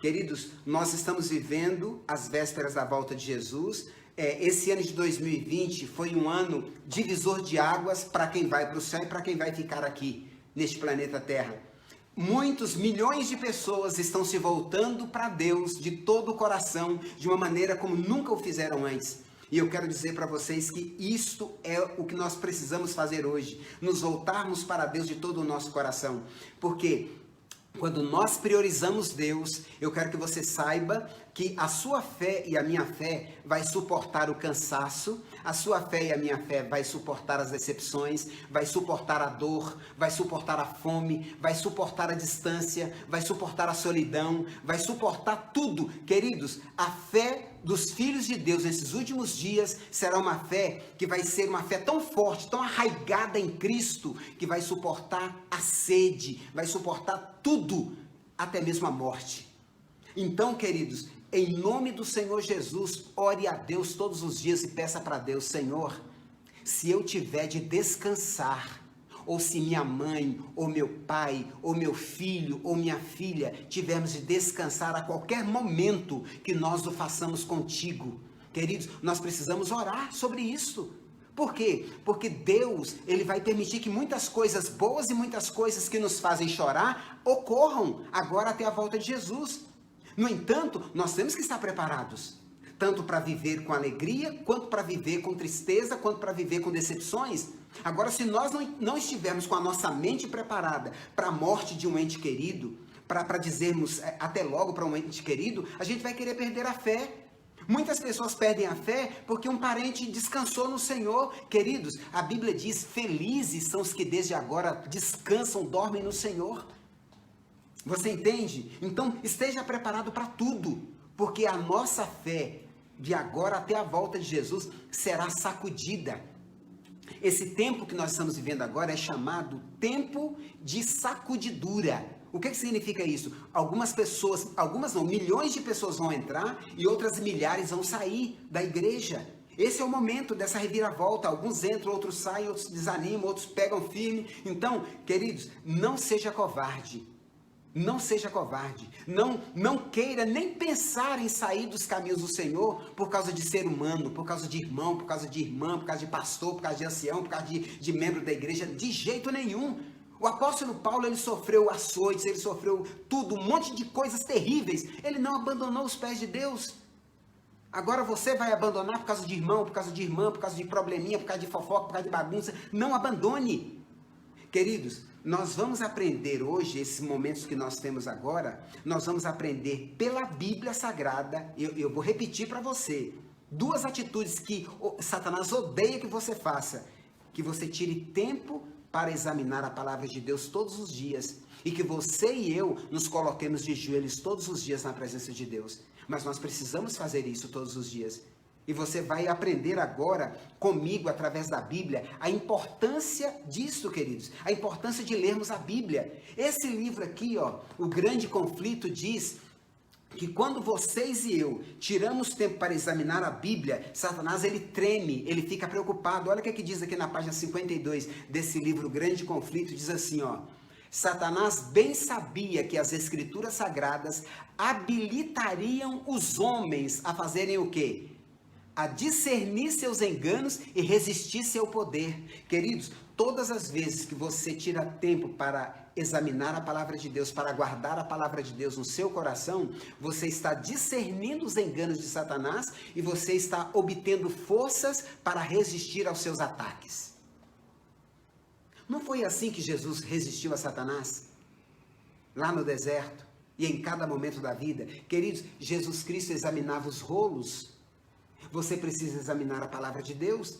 Queridos, nós estamos vivendo as vésperas da volta de Jesus. Esse ano de 2020 foi um ano divisor de águas para quem vai para o céu e para quem vai ficar aqui, neste planeta Terra. Muitos, milhões de pessoas estão se voltando para Deus de todo o coração, de uma maneira como nunca o fizeram antes. E eu quero dizer para vocês que isto é o que nós precisamos fazer hoje, nos voltarmos para Deus de todo o nosso coração. Porque quando nós priorizamos Deus, eu quero que você saiba que a sua fé e a minha fé vai suportar o cansaço, a sua fé e a minha fé vai suportar as decepções, vai suportar a dor, vai suportar a fome, vai suportar a distância, vai suportar a solidão, vai suportar tudo. Queridos, a fé dos filhos de Deus nesses últimos dias será uma fé que vai ser uma fé tão forte, tão arraigada em Cristo, que vai suportar a sede, vai suportar tudo, até mesmo a morte. Então, queridos, em nome do Senhor Jesus, ore a Deus todos os dias e peça para Deus: Senhor, se eu tiver de descansar, ou se minha mãe, ou meu pai, ou meu filho, ou minha filha tivermos de descansar a qualquer momento, que nós o façamos contigo. Queridos, nós precisamos orar sobre isso. Por quê? Porque Deus, Ele vai permitir que muitas coisas boas e muitas coisas que nos fazem chorar ocorram agora até a volta de Jesus. No entanto, nós temos que estar preparados, tanto para viver com alegria, quanto para viver com tristeza, quanto para viver com decepções. Agora, se nós não estivermos com a nossa mente preparada para a morte de um ente querido, para dizermos até logo para um ente querido, a gente vai querer perder a fé. Muitas pessoas perdem a fé porque um parente descansou no Senhor. Queridos, a Bíblia diz: felizes são os que desde agora descansam, dormem no Senhor. Você entende? Então, esteja preparado para tudo, porque a nossa fé, de agora até a volta de Jesus, será sacudida. Esse tempo que nós estamos vivendo agora é chamado tempo de sacudidura. O que significa isso? Algumas pessoas, algumas não, milhões de pessoas vão entrar e outras milhares vão sair da igreja. Esse é o momento dessa reviravolta. Alguns entram, outros saem, outros desanimam, outros pegam firme. Então, queridos, não seja covarde. Não seja covarde, não queira nem pensar em sair dos caminhos do Senhor por causa de ser humano, por causa de irmão, por causa de irmã, por causa de pastor, por causa de ancião, por causa de membro da igreja, de jeito nenhum. O apóstolo Paulo, ele sofreu açoites, ele sofreu tudo, um monte de coisas terríveis, ele não abandonou os pés de Deus. Agora você vai abandonar por causa de irmão, por causa de irmã, por causa de probleminha, por causa de fofoca, por causa de bagunça. Não abandone. Queridos, nós vamos aprender hoje, esses momentos que nós temos agora, nós vamos aprender pela Bíblia Sagrada. Eu vou repetir para você, 2 atitudes que Satanás odeia que você faça: que você tire tempo para examinar a palavra de Deus todos os dias, e que você e eu nos coloquemos de joelhos todos os dias na presença de Deus. Mas nós precisamos fazer isso todos os dias. E você vai aprender agora comigo, através da Bíblia, a importância disso, queridos. A importância de lermos a Bíblia. Esse livro aqui, ó, O Grande Conflito, diz que quando vocês e eu tiramos tempo para examinar a Bíblia, Satanás, ele treme, ele fica preocupado. Olha o que diz aqui na página 52 desse livro, O Grande Conflito, diz assim, ó: Satanás bem sabia que as Escrituras Sagradas habilitariam os homens a fazerem o quê? A discernir seus enganos e resistir seu poder. Queridos, todas as vezes que você tira tempo para examinar a palavra de Deus, para guardar a palavra de Deus no seu coração, você está discernindo os enganos de Satanás e você está obtendo forças para resistir aos seus ataques. Não foi assim que Jesus resistiu a Satanás? Lá no deserto e em cada momento da vida? Queridos, Jesus Cristo examinava os rolos. Você precisa examinar a palavra de Deus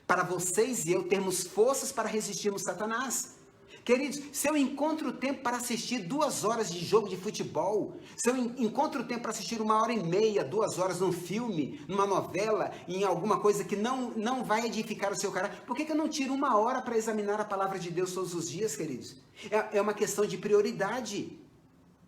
para vocês e eu termos forças para resistirmos Satanás. Queridos, se eu encontro tempo para assistir 2 horas de jogo de futebol, se eu encontro tempo para assistir 1h30, 2 horas num filme, numa novela, em alguma coisa que não vai edificar o seu caráter, por que eu não tiro 1 hora para examinar a palavra de Deus todos os dias, queridos? É uma questão de prioridade.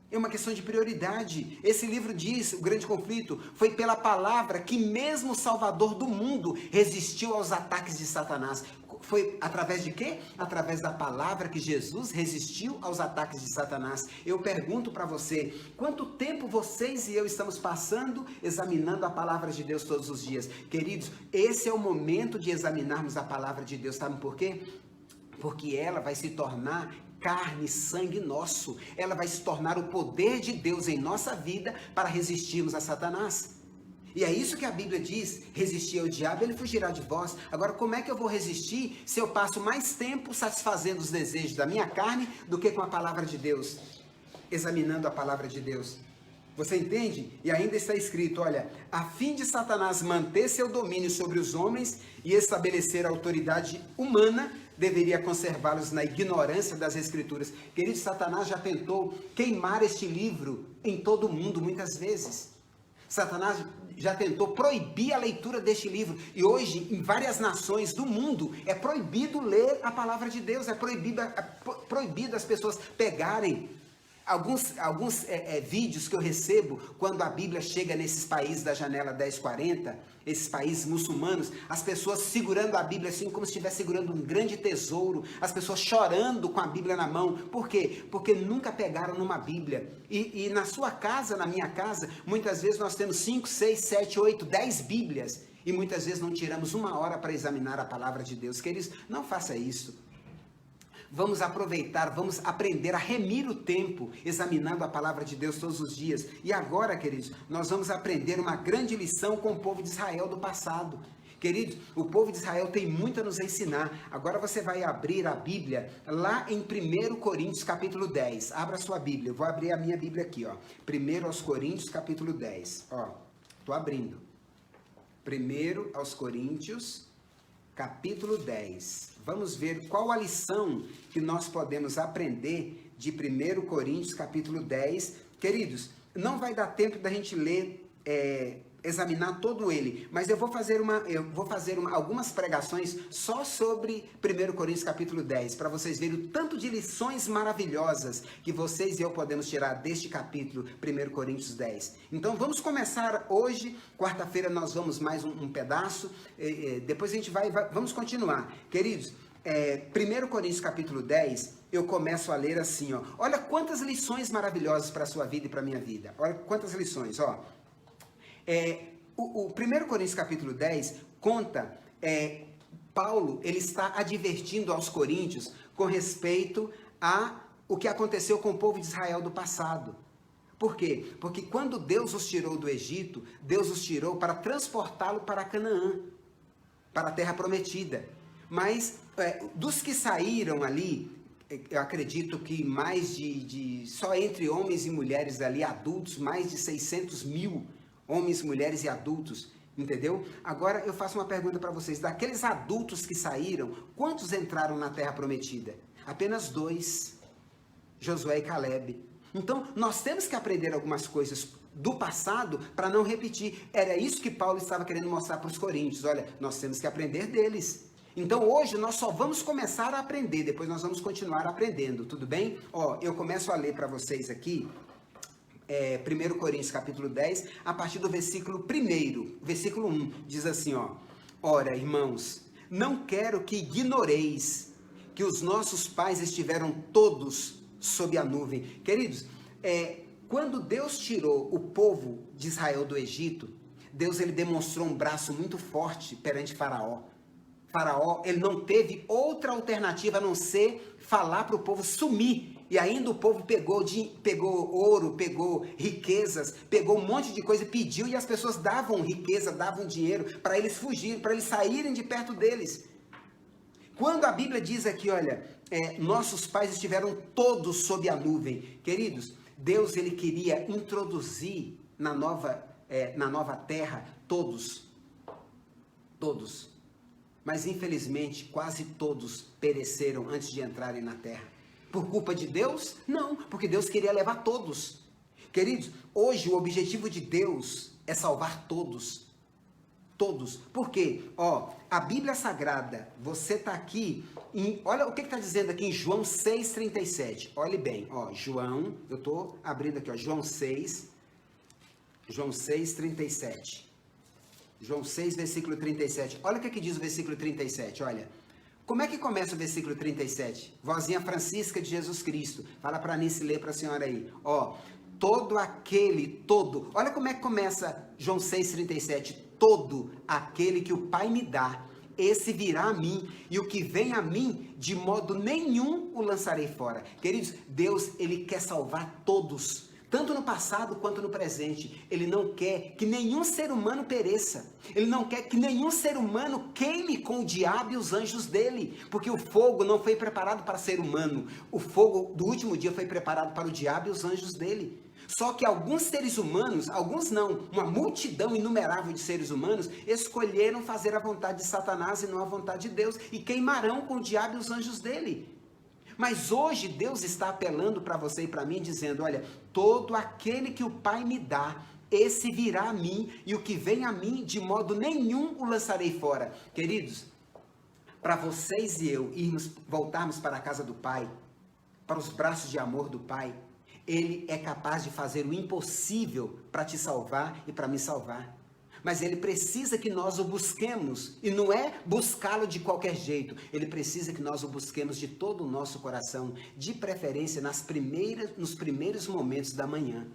É uma questão de prioridade. Esse livro diz, O Grande Conflito, foi pela palavra que mesmo o Salvador do mundo resistiu aos ataques de Satanás. Foi através de quê? Através da palavra que Jesus resistiu aos ataques de Satanás. Eu pergunto para você, quanto tempo vocês e eu estamos passando examinando a palavra de Deus todos os dias? Queridos, esse é o momento de examinarmos a palavra de Deus, sabe por quê? Porque ela vai se tornar carne e sangue nosso. Ela vai se tornar o poder de Deus em nossa vida para resistirmos a Satanás. E é isso que a Bíblia diz, resistir ao diabo, ele fugirá de vós. Agora, como é que eu vou resistir se eu passo mais tempo satisfazendo os desejos da minha carne do que com a palavra de Deus? Examinando a palavra de Deus. Você entende? E ainda está escrito, olha, a fim de Satanás manter seu domínio sobre os homens e estabelecer a autoridade humana, deveria conservá-los na ignorância das Escrituras. Querido, Satanás já tentou queimar este livro em todo o mundo muitas vezes. Satanás já tentou proibir a leitura deste livro. E hoje, em várias nações do mundo, é proibido ler a palavra de Deus. É proibido as pessoas pegarem alguns vídeos que eu recebo quando a Bíblia chega nesses países da janela 1040, esses países muçulmanos, as pessoas segurando a Bíblia assim como se estivesse segurando um grande tesouro, as pessoas chorando com a Bíblia na mão. Por quê? Porque nunca pegaram numa Bíblia. E na sua casa, na minha casa, muitas vezes nós temos 5, 6, 7, 8, 10 Bíblias e muitas vezes não tiramos uma hora para examinar a palavra de Deus. Queridos, não faça isso. Vamos aproveitar, vamos aprender a remir o tempo, examinando a palavra de Deus todos os dias. E agora, queridos, nós vamos aprender uma grande lição com o povo de Israel do passado. Queridos, o povo de Israel tem muito a nos ensinar. Agora você vai abrir a Bíblia lá em 1 Coríntios capítulo 10. Abra sua Bíblia, eu vou abrir a minha Bíblia aqui, ó. 1 aos Coríntios capítulo 10. Ó, tô abrindo. 1 aos Coríntios capítulo 10. Vamos ver qual a lição que nós podemos aprender de 1 Coríntios capítulo 10. Queridos, não vai dar tempo da gente ler, examinar todo ele, mas eu vou fazer algumas pregações só sobre 1 Coríntios capítulo 10, para vocês verem o tanto de lições maravilhosas que vocês e eu podemos tirar deste capítulo 1 Coríntios 10. Então vamos começar hoje, quarta-feira nós vamos mais um pedaço, depois a gente vamos continuar. Queridos, 1 Coríntios capítulo 10, eu começo a ler assim, ó. Olha quantas lições maravilhosas para a sua vida e para a minha vida. Olha quantas lições, ó. O 1 Coríntios capítulo 10 conta, Paulo, ele está advertindo aos coríntios com respeito a o que aconteceu com o povo de Israel do passado. Por quê? Porque quando Deus os tirou do Egito, Deus os tirou para transportá-lo para Canaã, para a terra prometida. Mas dos que saíram ali, eu acredito que mais só entre homens e mulheres ali, adultos, mais de 600 mil homens, mulheres e adultos, entendeu? Agora eu faço uma pergunta para vocês, daqueles adultos que saíram, quantos entraram na terra prometida? Apenas 2, Josué e Calebe. Então nós temos que aprender algumas coisas do passado para não repetir. Era isso que Paulo estava querendo mostrar para os coríntios. Olha, nós temos que aprender deles. Então hoje nós só vamos começar a aprender, depois nós vamos continuar aprendendo, tudo bem? Ó, eu começo a ler para vocês aqui, 1 Coríntios capítulo 10, a partir do versículo 1, versículo 1, diz assim, ó. Ora, irmãos, não quero que ignoreis que os nossos pais estiveram todos sob a nuvem. Queridos, quando Deus tirou o povo de Israel do Egito, Deus ele demonstrou um braço muito forte perante Faraó. Faraó, ele não teve outra alternativa a não ser falar para o povo sumir. E ainda o povo pegou ouro, pegou riquezas, pegou um monte de coisa, pediu, e as pessoas davam riqueza, davam dinheiro para eles fugirem, para eles saírem de perto deles. Quando a Bíblia diz aqui, olha, nossos pais estiveram todos sob a nuvem. Queridos, Deus ele queria introduzir na nova terra todos. Mas infelizmente quase todos pereceram antes de entrarem na terra. Por culpa de Deus? Não, porque Deus queria levar todos. Queridos, hoje o objetivo de Deus é salvar todos. Todos. Por quê? Ó, a Bíblia Sagrada, você está aqui, olha o que está dizendo aqui em João 6,37. Olhe bem, ó, João, eu estou abrindo aqui, ó, João 6,37. João 6, versículo 37. Olha o que diz o versículo 37, olha. Como é que começa o versículo 37? Vozinha Francisca de Jesus Cristo. Fala para Anice ler para a senhora aí. Ó, todo. Olha como é que começa João 6,37. Todo aquele que o Pai me dá, esse virá a mim, e o que vem a mim, de modo nenhum o lançarei fora. Queridos, Deus, Ele quer salvar todos, tanto no passado quanto no presente. Ele não quer que nenhum ser humano pereça. Ele não quer que nenhum ser humano queime com o diabo e os anjos dele, porque o fogo não foi preparado para ser humano. O fogo do último dia foi preparado para o diabo e os anjos dele. Só que alguns seres humanos, alguns não, uma multidão inumerável de seres humanos, escolheram fazer a vontade de Satanás e não a vontade de Deus, e queimarão com o diabo e os anjos dele. Mas hoje Deus está apelando para você e para mim, dizendo, olha, todo aquele que o Pai me dá, esse virá a mim, e o que vem a mim, de modo nenhum o lançarei fora. Queridos, para vocês e eu voltarmos para a casa do Pai, para os braços de amor do Pai, Ele é capaz de fazer o impossível para te salvar e para me salvar. Mas Ele precisa que nós o busquemos, e não é buscá-lo de qualquer jeito. Ele precisa que nós o busquemos de todo o nosso coração, de preferência nos primeiros momentos da manhã.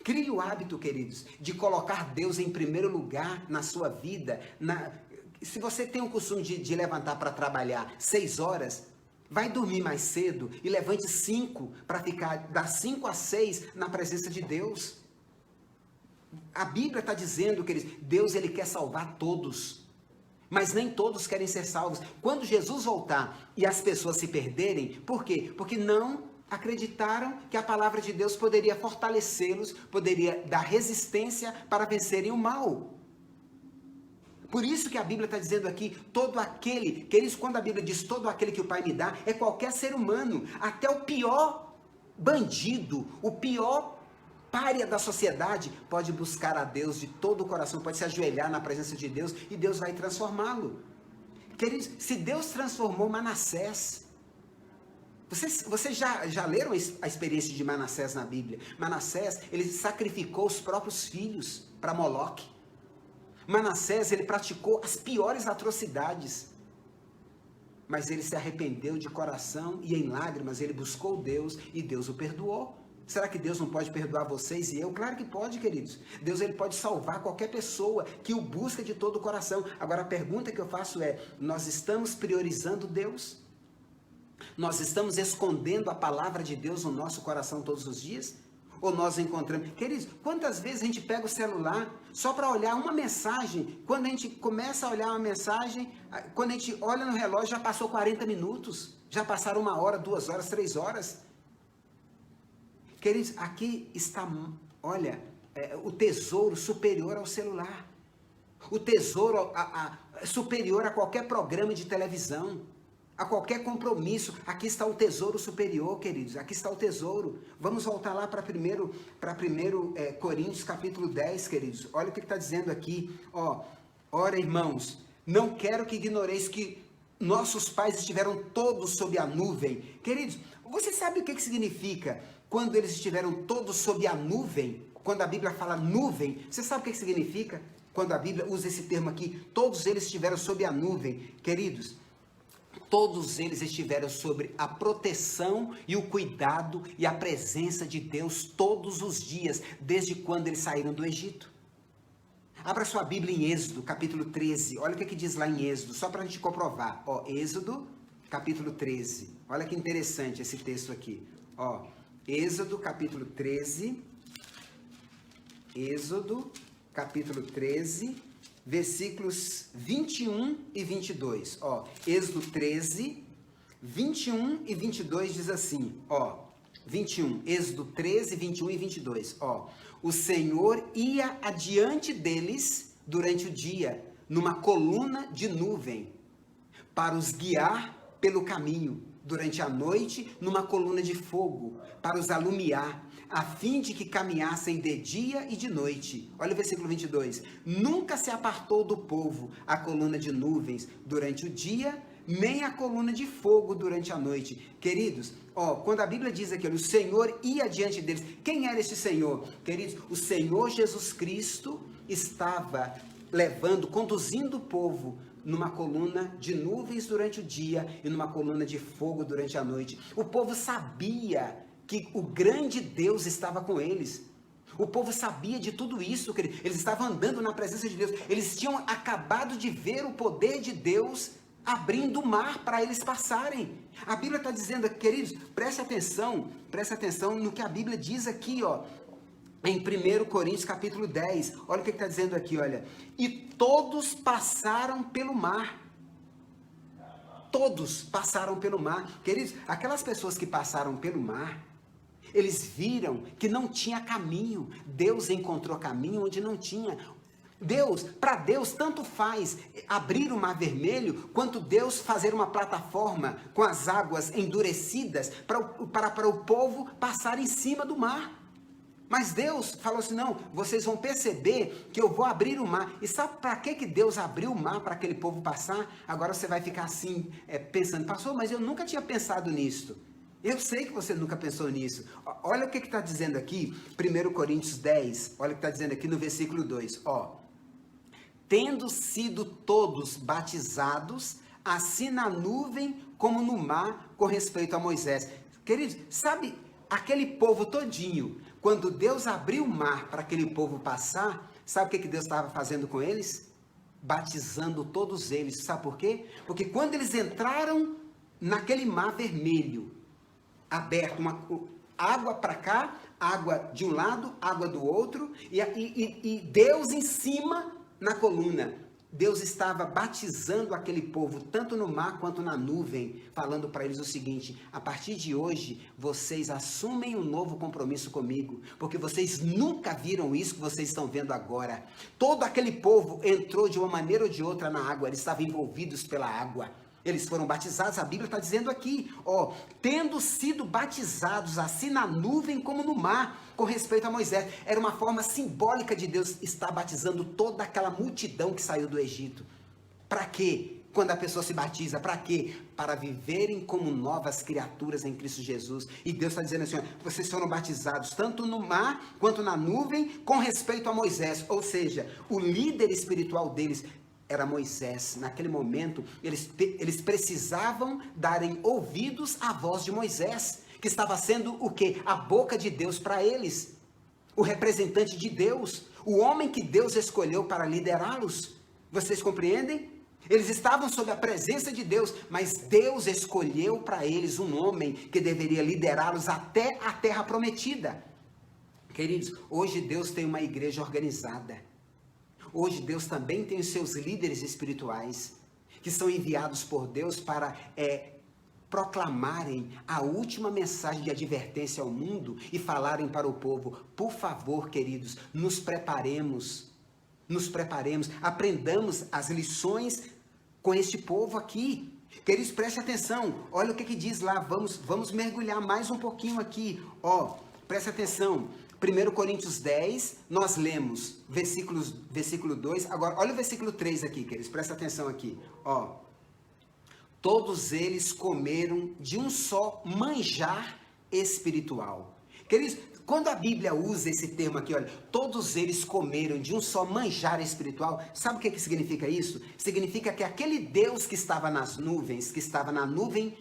Crie o hábito, queridos, de colocar Deus em primeiro lugar na sua vida. Se você tem o costume de levantar para trabalhar 6 horas, vai dormir mais cedo e levante 5 para ficar das 5 às 6 na presença de Deus. A Bíblia está dizendo, queridos, Deus, Ele quer salvar todos, mas nem todos querem ser salvos. Quando Jesus voltar e as pessoas se perderem, por quê? Porque não acreditaram que a palavra de Deus poderia fortalecê-los, poderia dar resistência para vencerem o mal. Por isso que a Bíblia está dizendo aqui, todo aquele, queridos, quando a Bíblia diz todo aquele que o Pai me dá, é qualquer ser humano, até o pior bandido, o pior pária da sociedade, pode buscar a Deus de todo o coração, pode se ajoelhar na presença de Deus e Deus vai transformá-lo. Queridos, se Deus transformou Manassés, vocês já leram a experiência de Manassés na Bíblia? Manassés, ele sacrificou os próprios filhos para Moloque. Manassés, ele praticou as piores atrocidades, mas ele se arrependeu de coração e em lágrimas ele buscou Deus e Deus o perdoou. Será que Deus não pode perdoar vocês e eu? Claro que pode, queridos. Deus, ele pode salvar qualquer pessoa que o busca de todo o coração. Agora a pergunta que eu faço é, nós estamos priorizando Deus? Nós estamos escondendo a palavra de Deus no nosso coração todos os dias? Ou nós encontramos? Queridos, quantas vezes a gente pega o celular só para olhar uma mensagem? Quando a gente começa a olhar uma mensagem, quando a gente olha no relógio, já passou 40 minutos. Já passaram 1 hora, 2 horas, 3 horas. Queridos, aqui está, olha, o tesouro superior ao celular. O tesouro superior a qualquer programa de televisão. A qualquer compromisso, aqui está o tesouro superior, queridos, aqui está o tesouro. Vamos voltar lá para 1 Coríntios capítulo 10, queridos. Olha o que está dizendo aqui, ó. Ora, irmãos, não quero que ignoreis que nossos pais estiveram todos sob a nuvem. Queridos, você sabe o que significa quando eles estiveram todos sob a nuvem? Quando a Bíblia fala nuvem, você sabe o que significa? Quando a Bíblia usa esse termo aqui, todos eles estiveram sob a nuvem. Queridos, todos eles estiveram sobre a proteção e o cuidado e a presença de Deus todos os dias, desde quando eles saíram do Egito. Abra sua Bíblia em Êxodo, capítulo 13. Olha o que diz lá em Êxodo, só para a gente comprovar. Ó, Êxodo, capítulo 13. Olha que interessante esse texto aqui. Ó, Êxodo, capítulo 13. Êxodo, capítulo 13. Versículos 21 e 22, ó, Êxodo 13, 21 e 22 diz assim, ó, 21, Êxodo 13, 21 e 22, ó, o Senhor ia adiante deles durante o dia, numa coluna de nuvem, para os guiar pelo caminho, durante a noite, numa coluna de fogo, para os alumiar, a fim de que caminhassem de dia e de noite. Olha o versículo 22. Nunca se apartou do povo a coluna de nuvens durante o dia, nem a coluna de fogo durante a noite. Queridos, ó, quando a Bíblia diz aqui, o Senhor ia diante deles, quem era esse Senhor? Queridos, o Senhor Jesus Cristo estava conduzindo o povo numa coluna de nuvens durante o dia e numa coluna de fogo durante a noite. O povo sabia que o grande Deus estava com eles. O povo sabia de tudo isso, que eles estavam andando na presença de Deus. Eles tinham acabado de ver o poder de Deus abrindo o mar para eles passarem. A Bíblia está dizendo, queridos, preste atenção no que a Bíblia diz aqui, ó, em 1 Coríntios capítulo 10. Olha o que está dizendo aqui, olha. E todos passaram pelo mar. Todos passaram pelo mar. Queridos, aquelas pessoas que passaram pelo mar, eles viram que não tinha caminho. Deus encontrou caminho onde não tinha. Para Deus, tanto faz abrir o mar vermelho, quanto Deus fazer uma plataforma com as águas endurecidas para o povo passar em cima do mar. Mas Deus falou assim, não, vocês vão perceber que eu vou abrir o mar. E sabe para que Deus abriu o mar para aquele povo passar? Agora você vai ficar assim, pensando, pastor, mas eu nunca tinha pensado nisso. Eu sei que você nunca pensou nisso. Olha o que está dizendo aqui, 1 Coríntios 10, olha o que está dizendo aqui no versículo 2, ó. Tendo sido todos batizados, assim na nuvem como no mar, com respeito a Moisés. Queridos, sabe aquele povo todinho, quando Deus abriu o mar para aquele povo passar, sabe o que Deus estava fazendo com eles? Batizando todos eles. Sabe por quê? Porque quando eles entraram naquele mar vermelho, aberto, água para cá, água de um lado, água do outro, e Deus em cima na coluna. Deus estava batizando aquele povo, tanto no mar quanto na nuvem, falando para eles o seguinte, a partir de hoje, vocês assumem um novo compromisso comigo, porque vocês nunca viram isso que vocês estão vendo agora. Todo aquele povo entrou de uma maneira ou de outra na água, eles estavam envolvidos pela água. Eles foram batizados, a Bíblia está dizendo aqui, ó, tendo sido batizados assim na nuvem como no mar, com respeito a Moisés. Era uma forma simbólica de Deus estar batizando toda aquela multidão que saiu do Egito. Para quê? Quando a pessoa se batiza, para quê? Para viverem como novas criaturas em Cristo Jesus. E Deus está dizendo assim, ó, vocês foram batizados tanto no mar quanto na nuvem, com respeito a Moisés. Ou seja, o líder espiritual deles era Moisés. Naquele momento, eles precisavam darem ouvidos à voz de Moisés, que estava sendo o quê? A boca de Deus para eles. O representante de Deus. O homem que Deus escolheu para liderá-los. Vocês compreendem? Eles estavam sob a presença de Deus, mas Deus escolheu para eles um homem que deveria liderá-los até a terra prometida. Queridos, hoje Deus tem uma igreja organizada. Hoje Deus também tem os seus líderes espirituais, que são enviados por Deus para proclamarem a última mensagem de advertência ao mundo e falarem para o povo, por favor, queridos, nos preparemos, aprendamos as lições com este povo aqui. Queridos, preste atenção, olha o que diz lá, vamos mergulhar mais um pouquinho aqui, ó, preste atenção. 1 Coríntios 10, nós lemos versículo 2, agora olha o versículo 3 aqui, queridos, presta atenção aqui, ó. Todos eles comeram de um só manjar espiritual. Queridos, quando a Bíblia usa esse termo aqui, olha, todos eles comeram de um só manjar espiritual, sabe o que significa isso? Significa que aquele Deus que estava nas nuvens, que estava na nuvem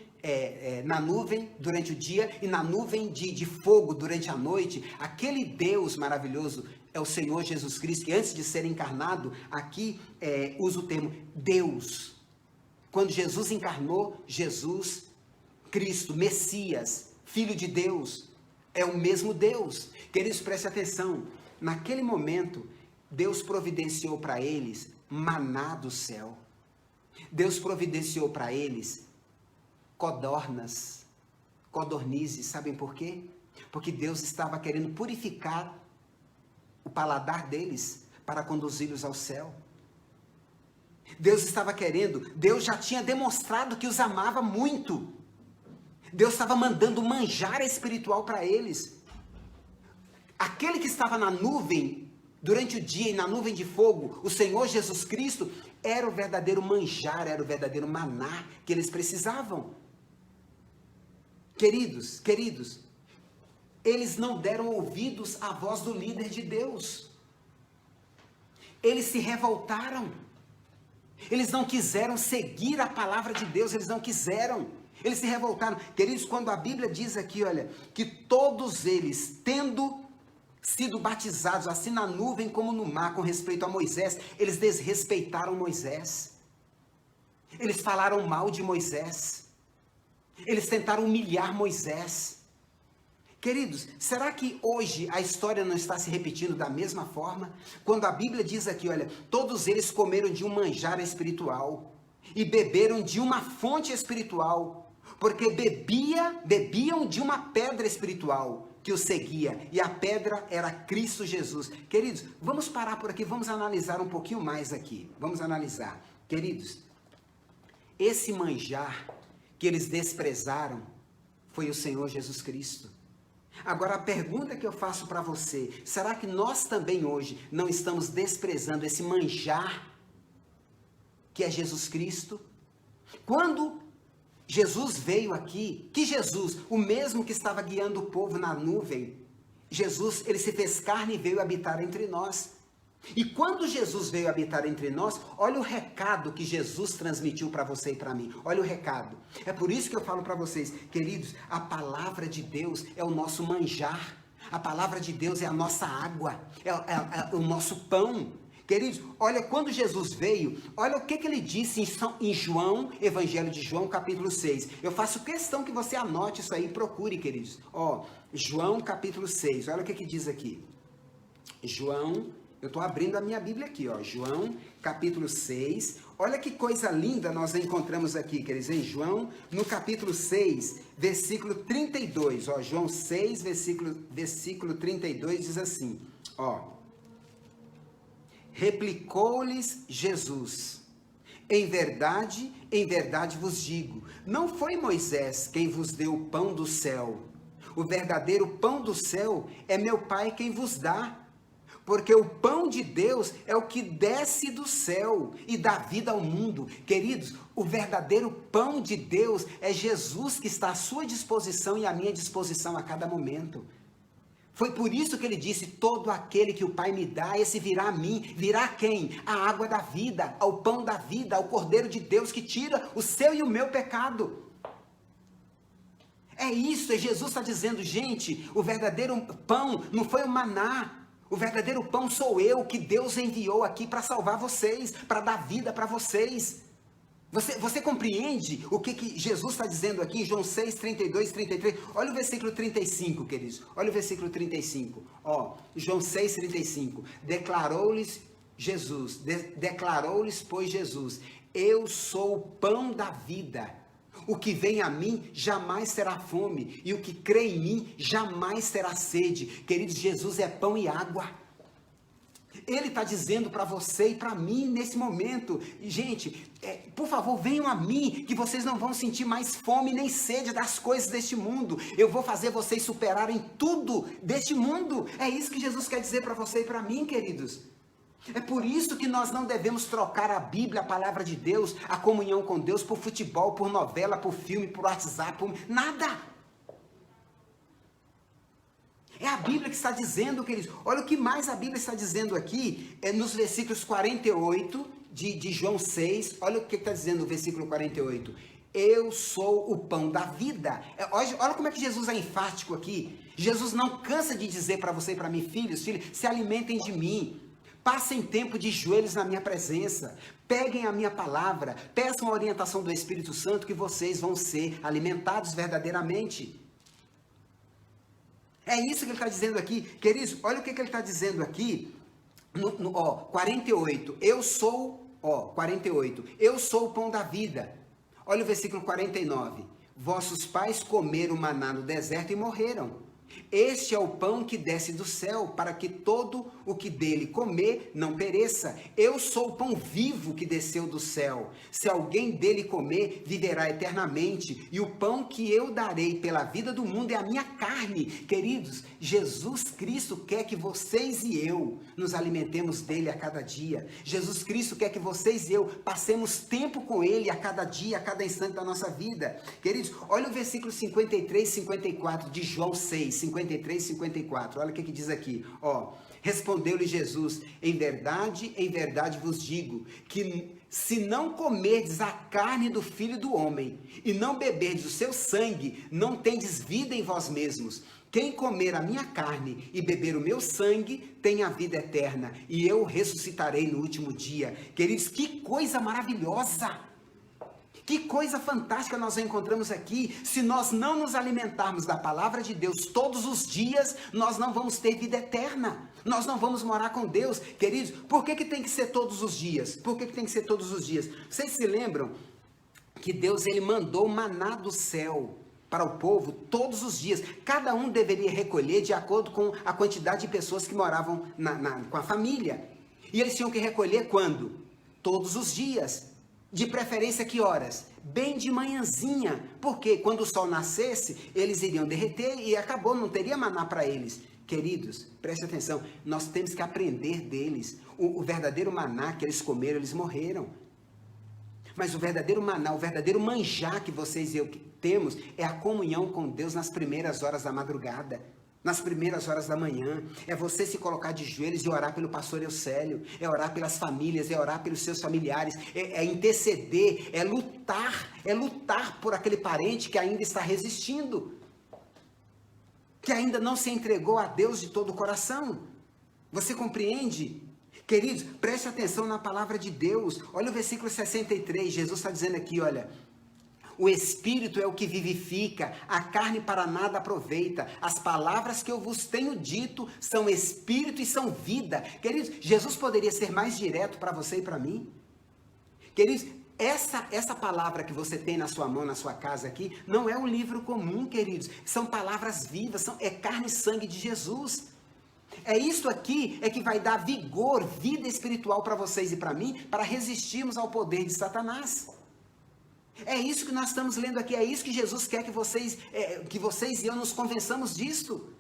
durante o dia e na nuvem de fogo durante a noite, aquele Deus maravilhoso é o Senhor Jesus Cristo, que antes de ser encarnado, aqui usa o termo Deus. Quando Jesus encarnou, Jesus, Cristo, Messias, Filho de Deus, é o mesmo Deus. Queridos, preste atenção, naquele momento, Deus providenciou para eles maná do céu. Deus providenciou para eles codornizes, sabem por quê? Porque Deus estava querendo purificar o paladar deles para conduzi-los ao céu. Deus já tinha demonstrado que os amava muito. Deus estava mandando manjar espiritual para eles. Aquele que estava na nuvem durante o dia e na nuvem de fogo, o Senhor Jesus Cristo, era o verdadeiro manjar, era o verdadeiro maná que eles precisavam. Queridos, eles não deram ouvidos à voz do líder de Deus. Eles se revoltaram. Eles não quiseram seguir a palavra de Deus, eles não quiseram. Eles se revoltaram. Queridos, quando a Bíblia diz aqui, olha, que todos eles, tendo sido batizados, assim na nuvem como no mar, com respeito a Moisés, eles desrespeitaram Moisés. Eles falaram mal de Moisés. Eles tentaram humilhar Moisés. Queridos, será que hoje a história não está se repetindo da mesma forma? Quando a Bíblia diz aqui, olha, todos eles comeram de um manjar espiritual e beberam de uma fonte espiritual, porque bebiam de uma pedra espiritual que os seguia, e a pedra era Cristo Jesus. Queridos, vamos parar por aqui, vamos analisar um pouquinho mais aqui. Vamos analisar. Queridos, esse manjar que eles desprezaram foi o Senhor Jesus Cristo. Agora a pergunta que eu faço para você, será que nós também hoje não estamos desprezando esse manjar que é Jesus Cristo? Quando Jesus veio aqui, que Jesus, o mesmo que estava guiando o povo na nuvem, Jesus, ele se fez carne e veio habitar entre nós. E quando Jesus veio habitar entre nós, olha o recado que Jesus transmitiu para você e para mim. Olha o recado. É por isso que eu falo para vocês, queridos, a palavra de Deus é o nosso manjar. A palavra de Deus é a nossa água, é o nosso pão. Queridos, olha, quando Jesus veio, olha o que ele disse em João, Evangelho de João, capítulo 6. Eu faço questão que você anote isso aí e procure, queridos. Ó, João, capítulo 6, olha o que diz aqui. João, eu estou abrindo a minha Bíblia aqui, ó. João, capítulo 6. Olha que coisa linda nós encontramos aqui, queridos, em João, no capítulo 6, versículo 32. Ó, João 6, versículo 32 diz assim, ó. Replicou-lhes Jesus, em verdade vos digo, não foi Moisés quem vos deu o pão do céu. O verdadeiro pão do céu é meu Pai quem vos dá. Porque o pão de Deus é o que desce do céu e dá vida ao mundo. Queridos, o verdadeiro pão de Deus é Jesus que está à sua disposição e à minha disposição a cada momento. Foi por isso que ele disse, todo aquele que o Pai me dá, esse virá a mim. Virá a quem? A água da vida, ao pão da vida, ao Cordeiro de Deus que tira o seu e o meu pecado. É isso, Jesus está dizendo, gente, o verdadeiro pão não foi o maná. O verdadeiro pão sou eu, que Deus enviou aqui para salvar vocês, para dar vida para vocês. Você compreende o que Jesus está dizendo aqui em João 6, 32, 33? Olha o versículo 35, queridos. Olha o versículo 35. Ó, João 6, 35. Declarou-lhes, pois, Jesus, eu sou o pão da vida. O que vem a mim jamais terá fome, e o que crê em mim jamais terá sede. Queridos, Jesus é pão e água. Ele está dizendo para você e para mim nesse momento, gente, por favor, venham a mim, que vocês não vão sentir mais fome nem sede das coisas deste mundo. Eu vou fazer vocês superarem tudo deste mundo. É isso que Jesus quer dizer para você e para mim, queridos. É por isso que nós não devemos trocar a Bíblia, a palavra de Deus, a comunhão com Deus, por futebol, por novela, por filme, por WhatsApp, por nada. É a Bíblia que está dizendo, queridos. Olha o que mais a Bíblia está dizendo aqui, nos versículos 48 de João 6. Olha o que está dizendo no versículo 48. Eu sou o pão da vida. Olha como é que Jesus é enfático aqui. Jesus não cansa de dizer para você e para mim, filhos, se alimentem de mim. Passem tempo de joelhos na minha presença. Peguem a minha palavra. Peçam a orientação do Espírito Santo que vocês vão ser alimentados verdadeiramente. É isso que ele está dizendo aqui. Queridos, olha o que ele está dizendo aqui. 48. Eu sou o pão da vida. Olha o versículo 49. Vossos pais comeram o maná no deserto e morreram. Este é o pão que desce do céu, para que todo o que dele comer não pereça. Eu sou o pão vivo que desceu do céu. Se alguém dele comer, viverá eternamente. E o pão que eu darei pela vida do mundo é a minha carne. Queridos, Jesus Cristo quer que vocês e eu nos alimentemos dele a cada dia. Jesus Cristo quer que vocês e eu passemos tempo com ele a cada dia, a cada instante da nossa vida. Queridos, olha o versículo 53, 54 de João 6. 53, 54, olha o que diz aqui, ó, Respondeu-lhe Jesus: em verdade vos digo, que se não comerdes a carne do Filho do Homem, e não beberdes o seu sangue, não tendes vida em vós mesmos. Quem comer a minha carne e beber o meu sangue, tem a vida eterna, e eu ressuscitarei no último dia. Queridos, que coisa maravilhosa! Que coisa fantástica nós encontramos aqui. Se nós não nos alimentarmos da palavra de Deus todos os dias, nós não vamos ter vida eterna. Nós não vamos morar com Deus. Queridos, por que tem que ser todos os dias? Por que tem que ser todos os dias? Vocês se lembram que Deus ele mandou maná do céu para o povo todos os dias? Cada um deveria recolher de acordo com a quantidade de pessoas que moravam com a família. E eles tinham que recolher quando? Todos os dias. De preferência que horas? Bem de manhãzinha, porque quando o sol nascesse, eles iriam derreter e acabou, não teria maná para eles. Queridos, preste atenção, nós temos que aprender deles. O verdadeiro maná que eles comeram, eles morreram. Mas o verdadeiro maná, o verdadeiro manjar que vocês e eu temos, é a comunhão com Deus nas primeiras horas da madrugada. Nas primeiras horas da manhã, é você se colocar de joelhos e orar pelo pastor Eusélio, é orar pelas famílias, é orar pelos seus familiares, é interceder, é lutar por aquele parente que ainda está resistindo, que ainda não se entregou a Deus de todo o coração. Você compreende? Queridos, preste atenção na palavra de Deus. Olha o versículo 63, Jesus está dizendo aqui, olha: o Espírito é o que vivifica, a carne para nada aproveita. As palavras que eu vos tenho dito são Espírito e são vida. Queridos, Jesus poderia ser mais direto para você e para mim? Queridos, essa palavra que você tem na sua mão, na sua casa aqui, não é um livro comum, queridos. São palavras vivas, é carne e sangue de Jesus. É isso aqui que vai dar vigor, vida espiritual para vocês e para mim, para resistirmos ao poder de Satanás. É isso que nós estamos lendo aqui, é isso que Jesus quer que vocês e eu nos convençamos disso.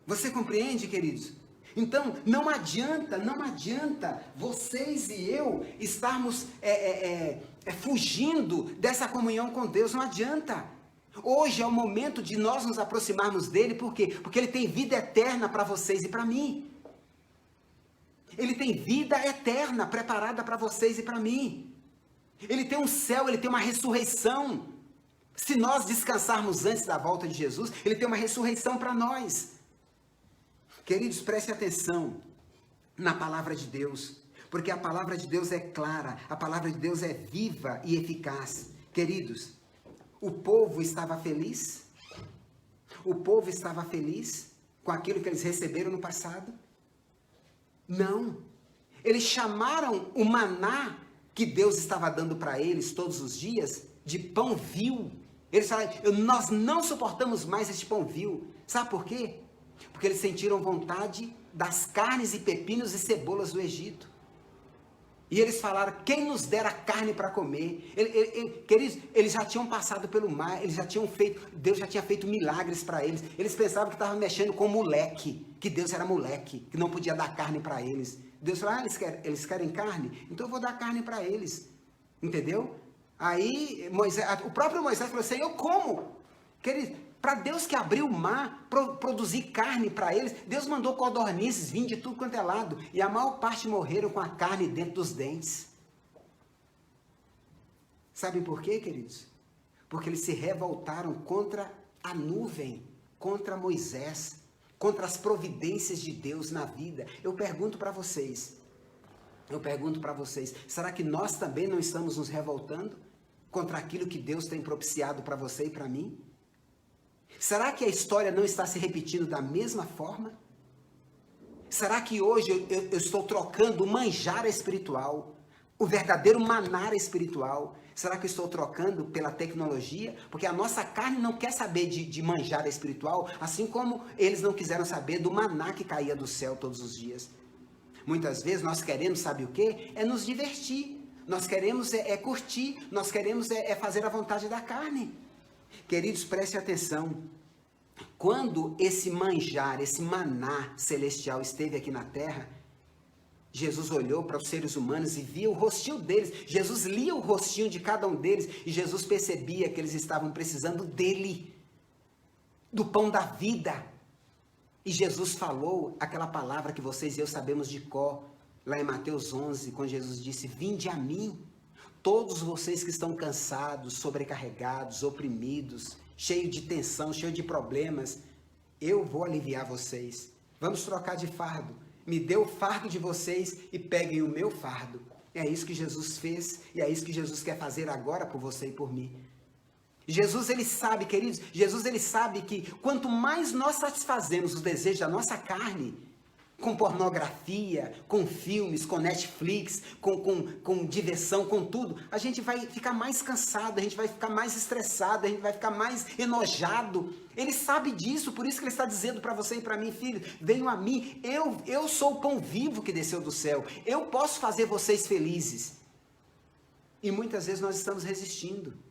Você compreende, queridos? Então, não adianta vocês e eu estarmos fugindo dessa comunhão com Deus, não adianta. Hoje é o momento de nós nos aproximarmos dele, por quê? Porque ele tem vida eterna para vocês e para mim. Ele tem vida eterna preparada para vocês e para mim. Ele tem um céu, ele tem uma ressurreição. Se nós descansarmos antes da volta de Jesus, ele tem uma ressurreição para nós. Queridos, prestem atenção na palavra de Deus, porque a palavra de Deus é clara, a palavra de Deus é viva e eficaz. Queridos, o povo estava feliz? O povo estava feliz com aquilo que eles receberam no passado? Não. Eles chamaram o maná que Deus estava dando para eles todos os dias, de pão vil. Eles falaram: nós não suportamos mais este pão vil. Sabe por quê? Porque eles sentiram vontade das carnes e pepinos e cebolas do Egito. E eles falaram: quem nos dera carne para comer? Queridos, eles já tinham passado pelo mar, Deus já tinha feito milagres para eles. Eles pensavam que estavam mexendo com moleque, que Deus era moleque, que não podia dar carne para eles. Deus falou: eles querem carne? Então eu vou dar carne para eles. Entendeu? Aí o próprio Moisés falou assim: eu como? Queridos, para Deus que abriu o mar, produzir carne para eles, Deus mandou codornizes vir de tudo quanto é lado. E a maior parte morreram com a carne dentro dos dentes. Sabem por quê, queridos? Porque eles se revoltaram contra a nuvem, contra Moisés, contra as providências de Deus na vida. Eu pergunto para vocês, será que nós também não estamos nos revoltando contra aquilo que Deus tem propiciado para você e para mim? Será que a história não está se repetindo da mesma forma? Será que hoje eu estou trocando o manjar espiritual, o verdadeiro maná espiritual? Será que eu estou trocando pela tecnologia? Porque a nossa carne não quer saber de manjar espiritual, assim como eles não quiseram saber do maná que caía do céu todos os dias. Muitas vezes nós queremos, sabe o quê? É nos divertir. Nós queremos curtir, nós queremos fazer a vontade da carne. Queridos, prestem atenção. Quando esse manjar, esse maná celestial esteve aqui na terra, Jesus olhou para os seres humanos e via o rostinho deles. Jesus lia o rostinho de cada um deles e Jesus percebia que eles estavam precisando dele, do pão da vida. E Jesus falou aquela palavra que vocês e eu sabemos de cor, lá em Mateus 11, quando Jesus disse: vinde a mim, todos vocês que estão cansados, sobrecarregados, oprimidos, cheios de tensão, cheios de problemas, eu vou aliviar vocês. Vamos trocar de fardo. Me dê o fardo de vocês e peguem o meu fardo. É isso que Jesus fez e é isso que Jesus quer fazer agora por você e por mim. Jesus, ele sabe, queridos, Jesus, ele sabe que quanto mais nós satisfazemos os desejos da nossa carne, com pornografia, com filmes, com Netflix, com diversão, com tudo, a gente vai ficar mais cansado, a gente vai ficar mais estressado, a gente vai ficar mais enojado. Ele sabe disso, por isso que ele está dizendo para você e para mim: filho, venham a mim, eu sou o pão vivo que desceu do céu, eu posso fazer vocês felizes. E muitas vezes nós estamos resistindo.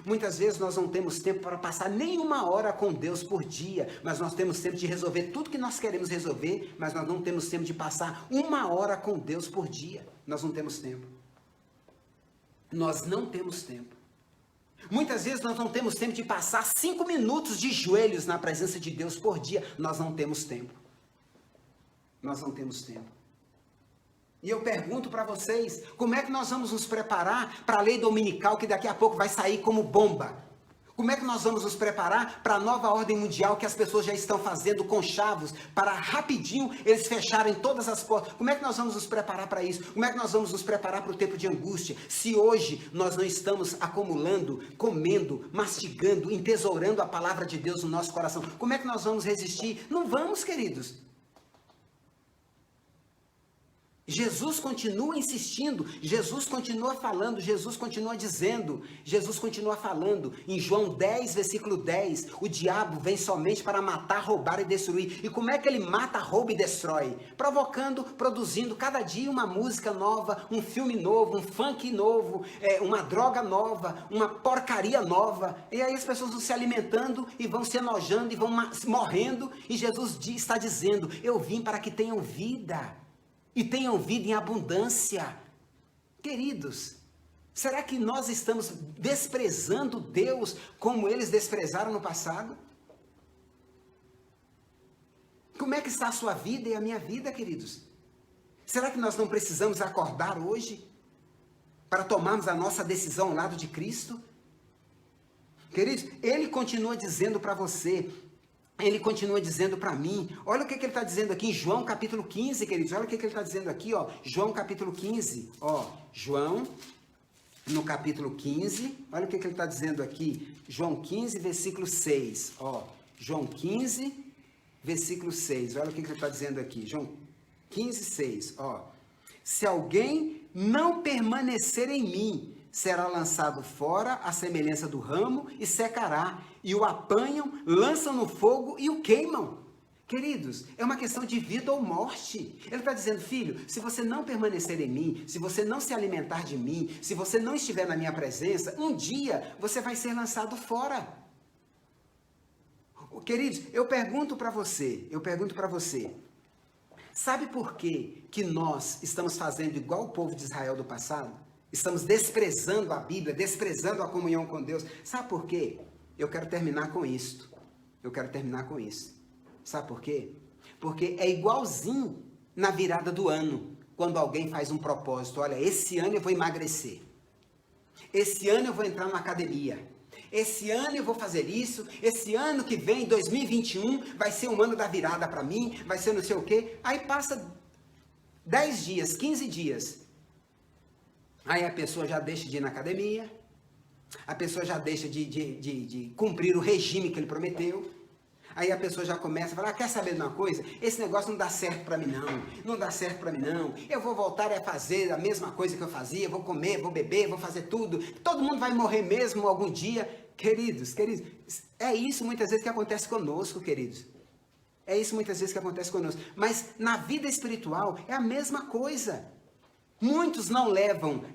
Muitas vezes nós não temos tempo para passar nem uma hora com Deus por dia, mas nós temos tempo de resolver tudo que nós queremos resolver, mas nós não temos tempo de passar uma hora com Deus por dia. Nós não temos tempo. Nós não temos tempo. Muitas vezes nós não temos tempo de passar 5 minutos de joelhos na presença de Deus por dia. Nós não temos tempo. Nós não temos tempo. E eu pergunto para vocês, como é que nós vamos nos preparar para a lei dominical que daqui a pouco vai sair como bomba? Como é que nós vamos nos preparar para a nova ordem mundial que as pessoas já estão fazendo com chavos, para rapidinho eles fecharem todas as portas? Como é que nós vamos nos preparar para isso? Como é que nós vamos nos preparar para o tempo de angústia? Se hoje nós não estamos acumulando, comendo, mastigando, entesourando a palavra de Deus no nosso coração, como é que nós vamos resistir? Não vamos, queridos. Jesus continua insistindo, Jesus continua falando, Jesus continua dizendo, Jesus continua falando. Em João 10, versículo 10, o diabo vem somente para matar, roubar e destruir. E como é que ele mata, rouba e destrói? Provocando, produzindo cada dia uma música nova, um filme novo, um funk novo, uma droga nova, uma porcaria nova. E aí as pessoas vão se alimentando e vão se enojando e vão morrendo. E Jesus está dizendo: eu vim para que tenham vida. E tenham vida em abundância. Queridos, será que nós estamos desprezando Deus como eles desprezaram no passado? Como é que está a sua vida e a minha vida, queridos? Será que nós não precisamos acordar hoje para tomarmos a nossa decisão ao lado de Cristo? Queridos, ele continua dizendo para você, ele continua dizendo para mim, olha o que ele está dizendo aqui em João capítulo 15, queridos, olha o que ele está dizendo aqui, ó, João capítulo 15, ó, João no capítulo 15, olha o que ele está dizendo aqui, João 15, versículo 6, ó, João 15, versículo 6, olha o que ele está dizendo aqui, João 15, 6, ó, se alguém não permanecer em mim, será lançado fora à semelhança do ramo e secará, e o apanham, lançam no fogo e o queimam. Queridos, é uma questão de vida ou morte. Ele está dizendo: filho, se você não permanecer em mim, se você não se alimentar de mim, se você não estiver na minha presença, um dia você vai ser lançado fora. Queridos, eu pergunto para você, sabe por que nós estamos fazendo igual o povo de Israel do passado? Estamos desprezando a Bíblia, desprezando a comunhão com Deus. Sabe por quê? Eu quero terminar com isto. Sabe por quê? Porque é igualzinho na virada do ano, quando alguém faz um propósito. Olha, esse ano eu vou emagrecer. Esse ano eu vou entrar na academia. Esse ano eu vou fazer isso. Esse ano que vem, 2021, vai ser um ano da virada para mim. Vai ser não sei o quê. Aí passa 10 dias, 15 dias. Aí a pessoa já deixa de ir na academia, a pessoa já deixa de cumprir o regime que ele prometeu. Aí a pessoa já começa a falar: quer saber de uma coisa? Esse negócio não dá certo para mim não dá certo para mim não. Eu vou voltar a fazer a mesma coisa que eu fazia, vou comer, vou beber, vou fazer tudo. Todo mundo vai morrer mesmo algum dia. Queridos, é isso muitas vezes que acontece conosco, queridos. É isso muitas vezes que acontece conosco. Mas na vida espiritual é a mesma coisa. Muitos não levam,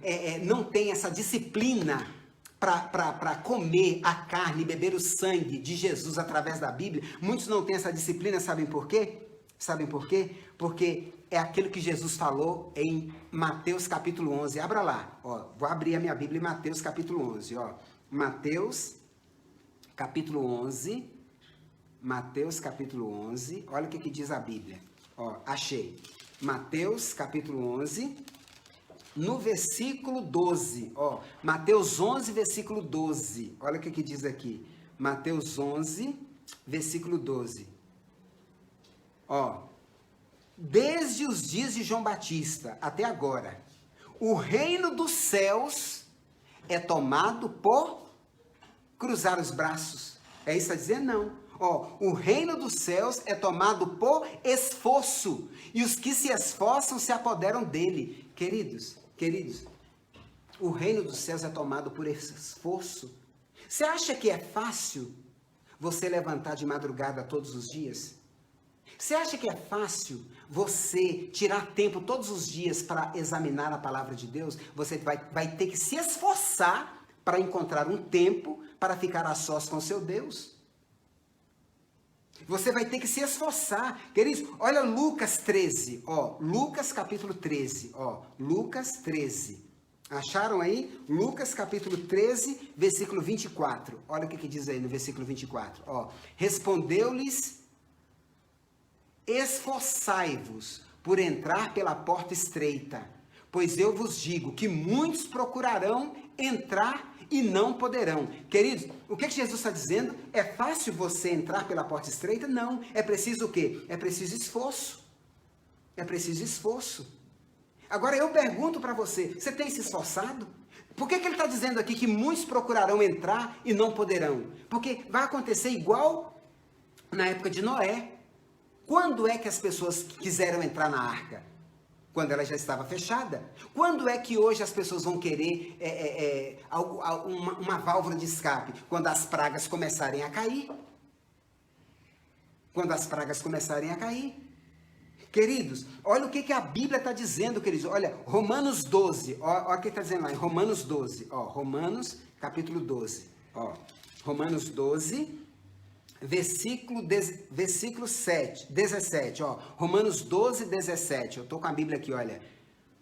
não têm essa disciplina para comer a carne e beber o sangue de Jesus através da Bíblia. Muitos não têm essa disciplina, sabem por quê? Sabem por quê? Porque é aquilo que Jesus falou em Mateus capítulo 11. Abra lá, ó, vou abrir a minha Bíblia em Mateus capítulo 11. Ó. Mateus capítulo 11, Mateus capítulo 11, olha o que diz a Bíblia. Ó, achei. Mateus capítulo 11, no versículo 12. Ó, Mateus 11, versículo 12. Olha o que diz aqui. Mateus 11, versículo 12. Ó, desde os dias de João Batista até agora, o reino dos céus é tomado por cruzar os braços. É isso que está dizendo? Não. Ó, o reino dos céus é tomado por esforço, e os que se esforçam se apoderam dele. Queridos, o reino dos céus é tomado por esforço. Você acha que é fácil você levantar de madrugada todos os dias? Você acha que é fácil você tirar tempo todos os dias para examinar a palavra de Deus? Você vai ter que se esforçar para encontrar um tempo para ficar a sós com seu Deus. Você vai ter que se esforçar. Queridos, olha Lucas 13, ó, Lucas capítulo 13, ó, Lucas 13. Acharam aí? Lucas capítulo 13, versículo 24. Olha o que diz aí no versículo 24, ó. Respondeu-lhes: esforçai-vos por entrar pela porta estreita, pois eu vos digo que muitos procurarão entrar e não poderão. Queridos, o que Jesus está dizendo? É fácil você entrar pela porta estreita? Não. É preciso o quê? É preciso esforço. É preciso esforço. Agora eu pergunto para você, você tem se esforçado? Por que ele está dizendo aqui que muitos procurarão entrar e não poderão? Porque vai acontecer igual na época de Noé. Quando é que as pessoas quiseram entrar na arca? Quando ela já estava fechada. Quando é que hoje as pessoas vão querer uma válvula de escape? Quando as pragas começarem a cair. Quando as pragas começarem a cair. Queridos, olha o que a Bíblia está dizendo, queridos. Olha, Romanos 12. Olha o que está dizendo lá em Romanos 12. Ó, Romanos capítulo 12. Ó, Romanos 12. Versículo 7, 17, ó, Romanos 12, 17, eu estou com a Bíblia aqui, olha,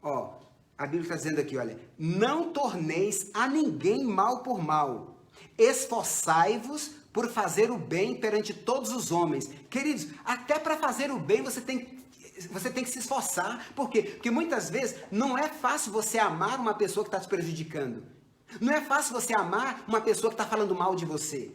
ó, a Bíblia está dizendo aqui, olha, não torneis a ninguém mal por mal, esforçai-vos por fazer o bem perante todos os homens. Queridos, até para fazer o bem você tem que se esforçar. Por quê? Porque muitas vezes não é fácil você amar uma pessoa que está te prejudicando, não é fácil você amar uma pessoa que está falando mal de você.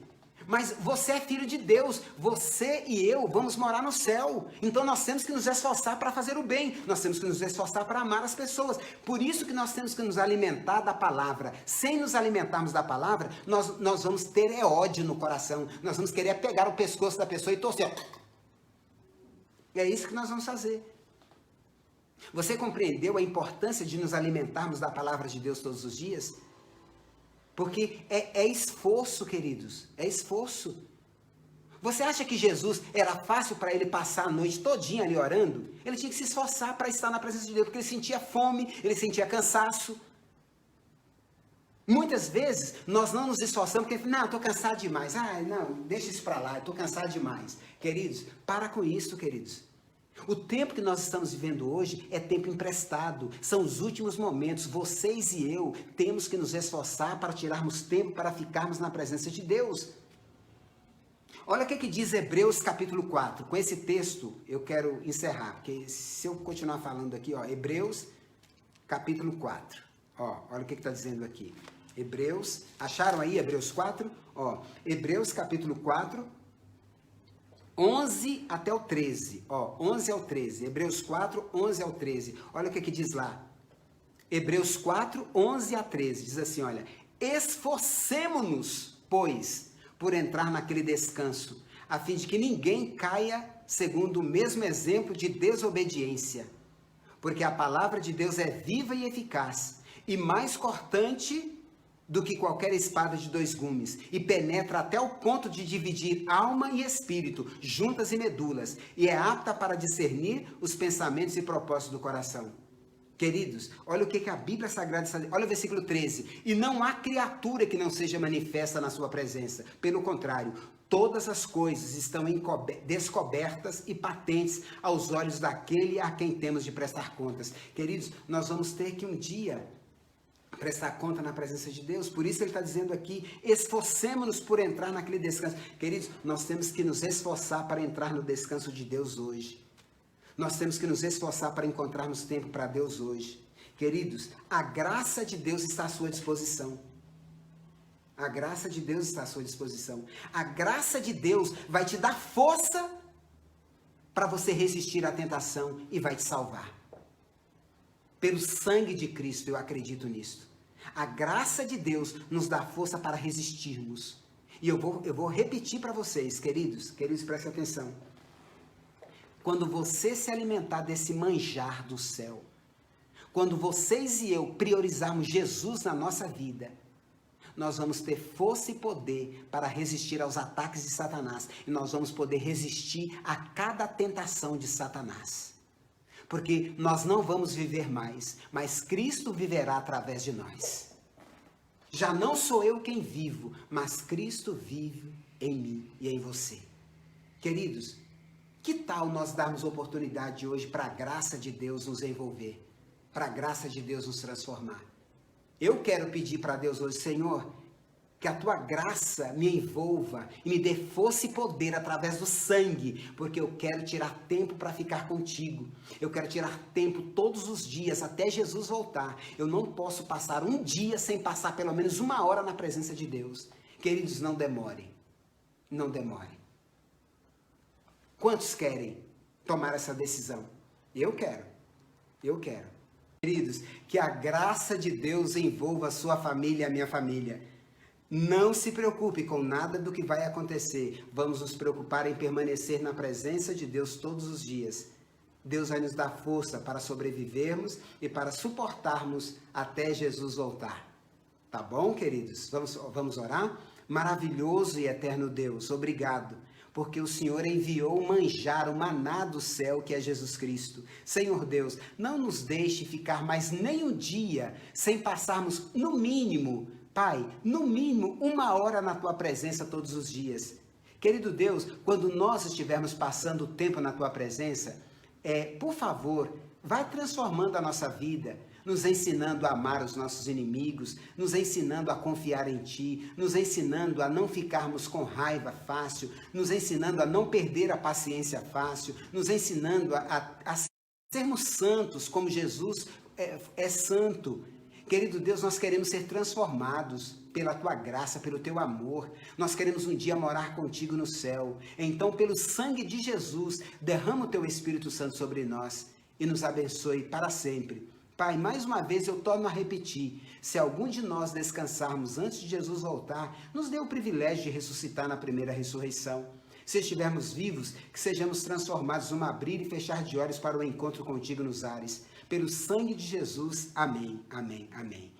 Mas você é filho de Deus, você e eu vamos morar no céu. Então nós temos que nos esforçar para fazer o bem, nós temos que nos esforçar para amar as pessoas. Por isso que nós temos que nos alimentar da palavra. Sem nos alimentarmos da palavra, nós vamos ter ódio no coração, nós vamos querer pegar o pescoço da pessoa e torcer. É isso que nós vamos fazer. Você compreendeu a importância de nos alimentarmos da palavra de Deus todos os dias? Porque é esforço, queridos, é esforço. Você acha que Jesus era fácil para ele passar a noite todinha ali orando? Ele tinha que se esforçar para estar na presença de Deus, porque ele sentia fome, ele sentia cansaço. Muitas vezes nós não nos esforçamos porque, não, estou cansado demais. Ah, não, deixa isso para lá, estou cansado demais. Queridos, para com isso, queridos. O tempo que nós estamos vivendo hoje é tempo emprestado, são os últimos momentos. Vocês e eu temos que nos esforçar para tirarmos tempo para ficarmos na presença de Deus. Olha o que diz Hebreus capítulo 4. Com esse texto eu quero encerrar, porque se eu continuar falando aqui, ó, Hebreus capítulo 4. Ó, olha o que está dizendo aqui. Hebreus, acharam aí Hebreus 4? Ó, Hebreus capítulo 4. 11 até o 13, ó, 11 ao 13, Hebreus 4, 11 ao 13, olha o que diz lá, Hebreus 4, 11 a 13, diz assim, olha, esforcemo-nos, pois, por entrar naquele descanso, a fim de que ninguém caia segundo o mesmo exemplo de desobediência, porque a palavra de Deus é viva e eficaz, e mais cortante do que qualquer espada de 2 gumes, e penetra até o ponto de dividir alma e espírito, juntas e medulas, e é apta para discernir os pensamentos e propósitos do coração. Queridos, olha o que a Bíblia Sagrada está dizendo, olha o versículo 13, e não há criatura que não seja manifesta na sua presença, pelo contrário, todas as coisas estão descobertas e patentes aos olhos daquele a quem temos de prestar contas. Queridos, nós vamos ter que um dia prestar conta na presença de Deus. Por isso ele está dizendo aqui, esforcemos-nos por entrar naquele descanso. Queridos, nós temos que nos esforçar para entrar no descanso de Deus hoje. Nós temos que nos esforçar para encontrarmos tempo para Deus hoje. Queridos, a graça de Deus está à sua disposição. A graça de Deus está à sua disposição. A graça de Deus vai te dar força para você resistir à tentação e vai te salvar. Pelo sangue de Cristo, eu acredito nisto. A graça de Deus nos dá força para resistirmos. E eu vou repetir para vocês, queridos, prestem atenção. Quando você se alimentar desse manjar do céu, quando vocês e eu priorizarmos Jesus na nossa vida, nós vamos ter força e poder para resistir aos ataques de Satanás. E nós vamos poder resistir a cada tentação de Satanás. Porque nós não vamos viver mais, mas Cristo viverá através de nós. Já não sou eu quem vivo, mas Cristo vive em mim e em você. Queridos, que tal nós darmos oportunidade hoje para a graça de Deus nos envolver, para a graça de Deus nos transformar? Eu quero pedir para Deus hoje, Senhor, que a tua graça me envolva e me dê força e poder através do sangue, porque eu quero tirar tempo para ficar contigo. Eu quero tirar tempo todos os dias até Jesus voltar. Eu não posso passar um dia sem passar pelo menos 1 hora na presença de Deus. Queridos, não demore. Não demore. Quantos querem tomar essa decisão? Eu quero. Eu quero. Queridos, que a graça de Deus envolva a sua família e a minha família. Não se preocupe com nada do que vai acontecer. Vamos nos preocupar em permanecer na presença de Deus todos os dias. Deus vai nos dar força para sobrevivermos e para suportarmos até Jesus voltar. Tá bom, queridos? Vamos orar? Maravilhoso e eterno Deus, obrigado, porque o Senhor enviou o manjar, o maná do céu, que é Jesus Cristo. Senhor Deus, não nos deixe ficar mais nem um dia sem passarmos, no mínimo, Pai, no mínimo 1 hora na Tua presença todos os dias. Querido Deus, quando nós estivermos passando o tempo na Tua presença, por favor, vai transformando a nossa vida, nos ensinando a amar os nossos inimigos, nos ensinando a confiar em Ti, nos ensinando a não ficarmos com raiva fácil, nos ensinando a não perder a paciência fácil, nos ensinando a sermos santos como Jesus é santo. Querido Deus, nós queremos ser transformados pela Tua graça, pelo Teu amor. Nós queremos um dia morar contigo no céu. Então, pelo sangue de Jesus, derrama o Teu Espírito Santo sobre nós e nos abençoe para sempre. Pai, mais uma vez eu torno a repetir, se algum de nós descansarmos antes de Jesus voltar, nos dê o privilégio de ressuscitar na primeira ressurreição. Se estivermos vivos, que sejamos transformados num abrir e fechar de olhos para o encontro contigo nos ares. Pelo sangue de Jesus, amém, amém, amém.